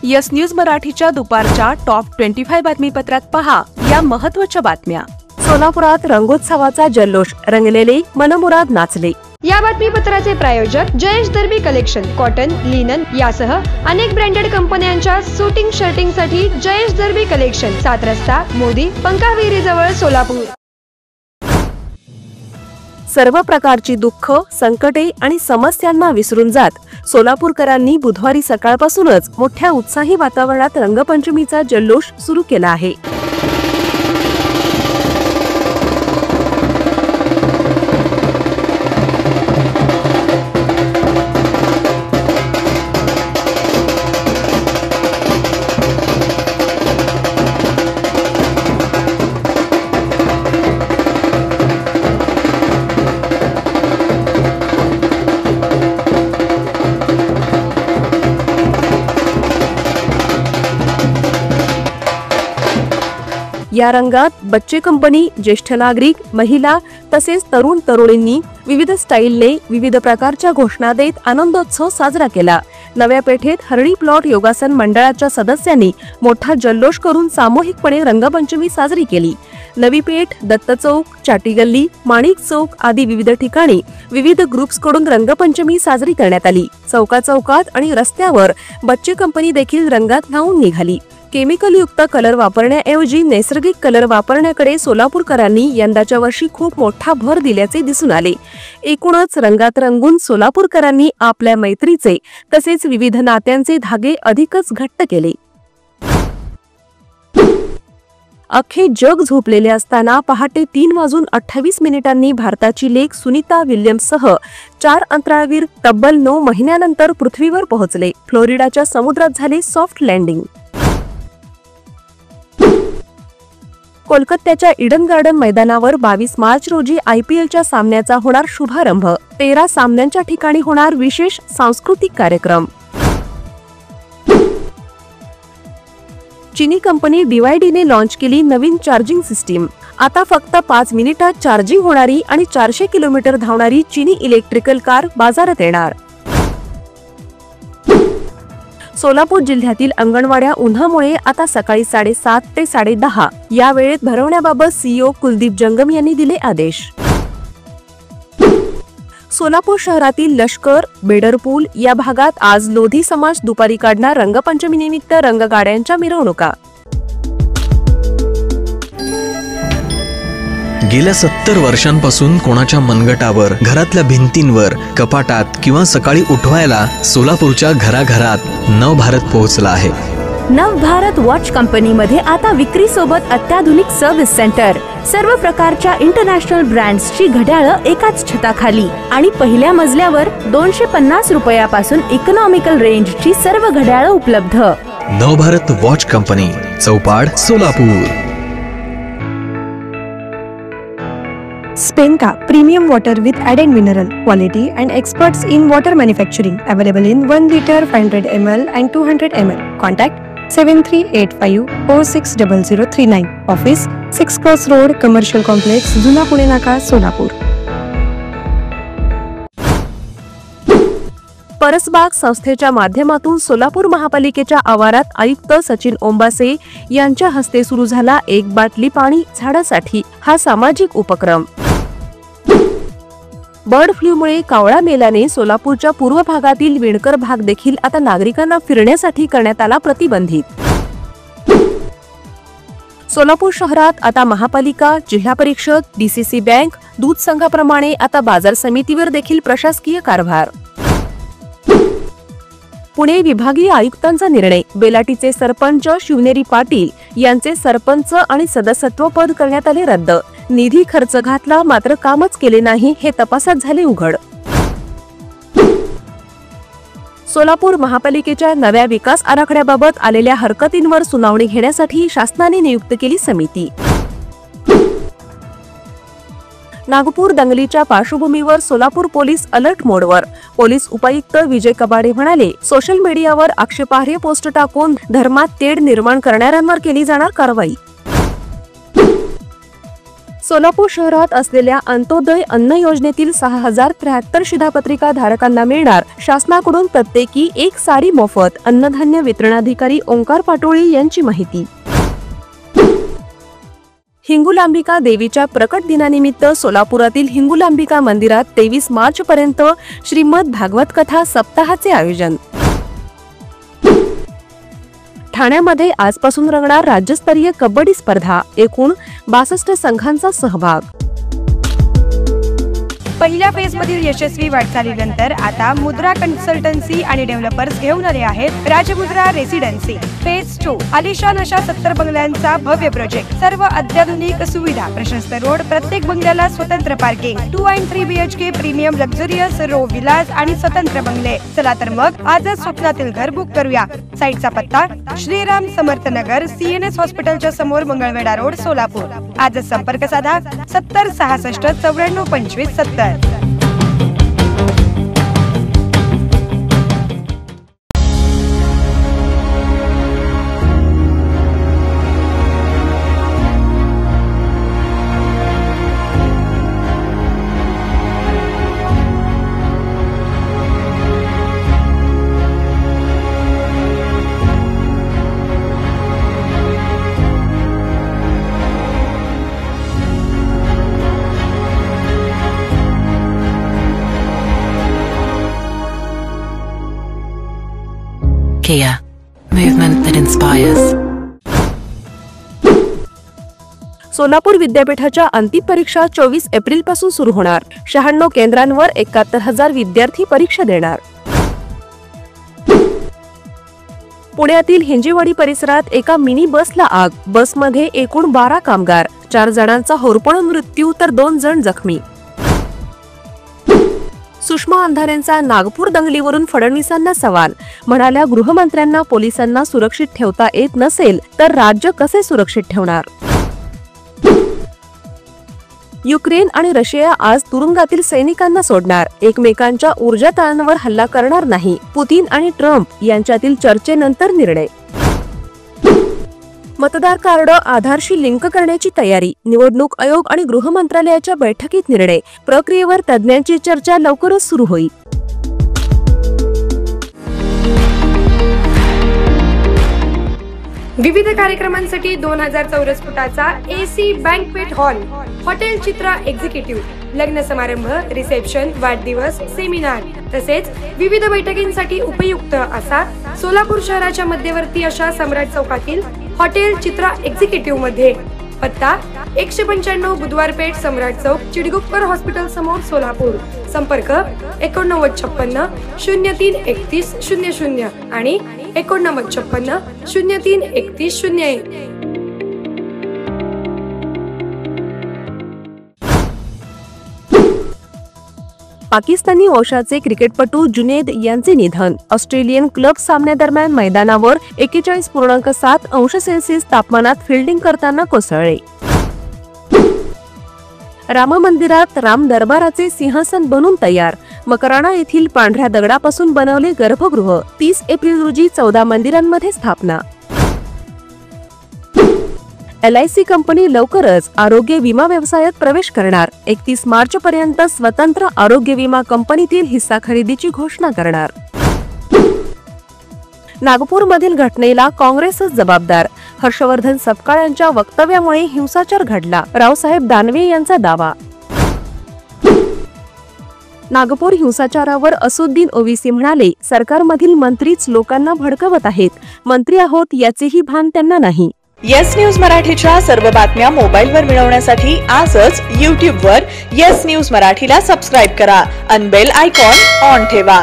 Yes news मराठीच्या दुपारच्या top 25 बातमीपत्रात पहा या महत्त्वाच्या बातम्या। सोलापुरात रंगोत्सवाचा जल्लोष, रंगलेले मनमुराद नाचले। या बातमीपत्राचे प्रायोजक जयेश दर्बी कलेक्शन, कॉटन, लिनन यासह अनेक ब्रँडेड कंपन्यांच्या शूटिंग शर्टिंग साठी जयेश दर्बी कलेक्शन, 7 रस्ता मोदी पंकाविहिरी जवळ सोलापूर। सर्व प्रकारची दुःख, संकटे आणि समस्यांना विसरून जात सोलापूरकरांनी बुधवारी सकाळपासूनच मोठ्या उत्साही वातावरणात रंगपंचमीचा जल्लोष सुरू केला आहे। या रंगात बच्चे कंपनी, ज्येष्ठ नागरिक, महिला तसेच तरुण तरुणींनी विविध स्टाईलने विविध प्रकारच्या घोषणा देत आनंदोत्सव साजरा केला। नव्या पेठेत हरणी प्लॉट योगासन मंडळाच्या सदस्यांनी मोठा जल्लोष करून सामूहिकपणे रंगपंचमी साजरी केली। नवी पेठ, दत्त चौक, चाटी गल्ली, माणिक चौक आदी विविध ठिकाणी विविध ग्रुप्सकडून रंगपंचमी साजरी करण्यात आली। चौकात आणि रस्त्यावर बच्चे कंपनी देखील रंगात न्हाऊन निघाली। केमिकल युक्त कलर वापरण्याऐवजी नैसर्गिक कलर वापरण्याकडे सोलापूरकरांनी यंदाच्या वर्षी खूप मोठा भर दिल्याचे दिसून आले। एकूणच रंगात रंगून सोलापूरकरांनी आपल्या मैत्रीचे तसेच विविध नात्यांचे धागे अधिकच घट्ट केले। अख्खे जग झोपलेले असताना पहाटे 3:28 भारताची लेक सुनीता विल्यम्ससह 4 अंतराळवीर तब्बल 9 महिन्यानंतर पृथ्वीवर पोहोचले। फ्लोरिडाच्या समुद्रात झाले सॉफ्ट लँडिंग। कोलकात्याच्या ईडन गार्डन मैदानावर 22 मार्च रोजी IPLच्या सामन्याचा होणार शुभारंभ। 13 सामन्यांच्या ठिकाणी होणार विशेष सांस्कृतिक कार्यक्रम। चीनी कंपनी BYDने लॉन्च केली नवीन चार्जिंग सिस्टीम। आता फक्त 5 मिनिटात चार्जिंग होणारी आणि 400 किलोमीटर धावणारी चीनी इलेक्ट्रिकल कार बाजारात येणार। सोलापूर जिल्ह्यातील अंगणवाड्या उन्हामुळे आता सकाळी 7:30 ते 10:30 या वेळेत भरवण्याबाबत CEO कुलदीप जंगम यांनी दिले आदेश। सोलापूर शहरातील लष्कर, बेडरपूल या भागात आज लोधी समाज दुपारी काढणार रंगपंचमीनिमित्त रंगगाड्यांच्या मिरवणुका। गेल्या 70 वर्षांपासून कोणाच्या मनगटावर, घरातल्या भिंतींवर, कपाटात किंवा सकाळी उठवायला सोलापूरच्या घराघरात नवभारत पोहोचला आहे। नवभारत वॉच कंपनीमध्ये आता विक्री सोबत अत्याधुनिक सर्व्हिस सेंटर, सर्व प्रकारच्या इंटरनॅशनल ब्रँड्सची घड्याळं एकाच छताखाली आणि पहिल्या मजल्यावर 250 रुपयापासून इकॉनॉमिकल रेंजची सर्व घड्याळं उपलब्ध। Navbharat watch company, Chaupad, Solapur. Spenka premium water with added mineral quality and experts in water manufacturing, available in 1 liter, 500 ml and 200 ml. Contact 7385460039. Office 6 Cross Road, Commercial Complex, जुना पुणे नाका, सोलापूर। परसबाग संस्थेच्या माध्यमातून सोलापूर महापालिकेच्या आवारात आयुक्त सचिन ओंबासे यांच्या हस्ते सुरू झाला एक बाटली पाणी झाडासाठी हा सामाजिक उपक्रम। बर्ड फ्लूमुळे कावळा मेल्याने सोलापूरच्या पूर्व भागातील विणकर भाग देखील आता नागरिकांना फिरण्यासाठी करण्यात आला प्रतिबंधित। सोलापूर शहरात आता महापालिका, जिल्हा परिषद, DCC बँक, दूध संघाप्रमाणे आता बाजार समितीवर देखील प्रशासकीय कारभार। पुणे विभागीय आयुक्तांचा निर्णय, बेलाटीचे सरपंच शिवनेरी पाटील यांचे सरपंच आणि सदस्यत्व पद करण्यात आले रद्द। निधी खर्च घातला मात्र कामच केले नाही हे तपासात झाले उघड। सोलापूर महापालिकेच्या नव्या विकास आराखड्याबाबत आलेल्या हरकतींवर सुनावणी घेण्यासाठी शासनाने नियुक्त केली समिती। नागपूर दंगलीच्या पार्श्वभूमीवर सोलापूर पोलीस अलर्ट मोडवर। पोलीस उपायुक्त विजय कबाडे म्हणाले, सोशल मीडियावर आक्षेपार्ह पोस्ट टाकून धर्मात तेढ निर्माण करणाऱ्यांवर केली जाणार कारवाई। सोलापूर शहरात असलेल्या अंत्योदय अन्न योजनेतील 6073 शिधापत्रिका धारकांना मिळणार शासनाकडून प्रत्येकी एक साडी मोफत. अन्नधान्य वितरणाधिकारी ओंकार पाटोळी यांची माहिती. हिंगुलांबिका देवीच्या प्रकट दिनानिमित्त सोलापुरातील हिंगुलांबिका मंदिरात 23 मार्च पर्यंत श्रीमद भागवत कथा सप्ताहाचे आयोजन. ठाण्यामध्ये आजपासून रंगणार राज्यस्तरीय कबड्डी स्पर्धा. एकूण 62 संघांचा सहभाग. पहिल्या फेज मधील यशस्वी वाटचालीनंतर आता मुद्रा कन्सल्टन्सी आणि डेव्हलपर्स घेऊन आले आहेत राजमुद्रा रेसिडेन्सी. फेज 2 आलिशान अशा 70 बंगल्यांचा भव्य प्रोजेक्ट. सर्व अत्याधुनिक सुविधा, प्रशस्त रोड, प्रत्येक बंगल्याला स्वतंत्र parking, 2 and 3 BHK premium luxurious row villas आणि स्वतंत्र बंगले. चला तर मग आजच स्वप्नातील घर बुक करूया. साईटचा पत्ता श्रीराम समर्थ नगर, CNS हॉस्पिटलच्या समोर, मंगळवेढा रोड, सोलापूर. आजच संपर्क साधा 70 66 94 25 70. Kia, movement that inspires. Solapur विद्यापीठाच्या अंतिम परीक्षा 24 एप्रिल पासून सुरू होणार. 96 केंद्रांवर 71,000 विद्यार्थी परीक्षा देणार. पुण्यातील हिंजेवाडी परिसरात एका मिनी बसला आग. बसमध्ये एकूण 12 कामगार. 4 जणांचा होरपळून मृत्यू तर 2 जण जखमी. सुषमा अंधारेंचा नागपूर दंगलीवरून फडणवीसांना सवाल. म्हणाल्या, गृहमंत्र्यांना पोलिसांना सुरक्षित ठेवता येत नसेल तर राज्य कसे सुरक्षित ठेवणार. युक्रेन आणि रशिया आज तुरुंगातील सैनिकांना सोडणार. एकमेकांच्या ऊर्जा तळांवर हल्ला करणार नाही. पुतीन आणि ट्रम्प यांच्यातील चर्चेनंतर निर्णय. मतदार कार्ड आधारशी लिंक करण्याची तयारी. निवडणूक आयोग आणि गृह मंत्रालयाच्या बैठकीत निर्णय. प्रक्रियेवर तज्ज्ञांची चर्चा लवकरच सुरू होईल. विविध कार्यक्रमांसाठी 2000 चौरस फुटाचा AC बँकवेट हॉल. हॉटेल चित्रा एक्झिक्युटिव्ह. लग्न समारंभ, रिसेप्शन, वाढदिवस, सेमिनार तसेच विविध बैठकींसाठी उपयुक्त असा सोलापूर शहराच्या मध्यवर्ती अशा सम्राट चौकातील हॉटेल चित्रा एक्झिक्युटिव्ह मध्ये. पत्ता 195 बुधवार पेठ, सम्राट चौक, चिडगुप्पर हॉस्पिटल समोर, सोलापूर. संपर्क 8956 03 31 00 आणि 8956 03 31 01. पाकिस्तानी वंशाचे क्रिकेटपटू जुनेद यांचे निधन. ऑस्ट्रेलियन क्लब सामन्यादरम्यान मैदानावर 41.7 अंश सेल्सिअस तापमानात फिल्डिंग करताना कोसळले. राम मंदिरात राम दरबाराचे सिंहासन बनून तयार. मकराणा येथील पांढऱ्या दगडापासून बनवले गर्भगृह. 30 एप्रिल रोजी 14 मंदिरांमध्ये स्थापना. LIC कंपनी लवकरच आरोग्य विमा व्यवसायात प्रवेश करणार. 31 मार्च पर्यंत स्वतंत्र आरोग्य विमा कंपनीतील हिस्सा खरेदीची घोषणा करणार. नागपूरमधील घटनेला काँग्रेसच जबाबदार. हर्षवर्धन सपकाळ यांच्या वक्तव्यामुळे हिंसाचार घडला. रावसाहेब दानवे यांचा दावा. नागपूर हिंसाचारावर असुद्दीन ओवेसी म्हणाले, सरकारमधील मंत्रीच लोकांना भडकवत आहेत. मंत्री आहोत याचेही भान त्यांना नाही. येस न्यूज मराठीच्या सर्व बातम्या मोबाईलवर मिळवण्यासाठी आजच YouTube वर येस न्यूज मराठीला सबस्क्राईब करा आणि बेल आयकॉन ऑन ठेवा.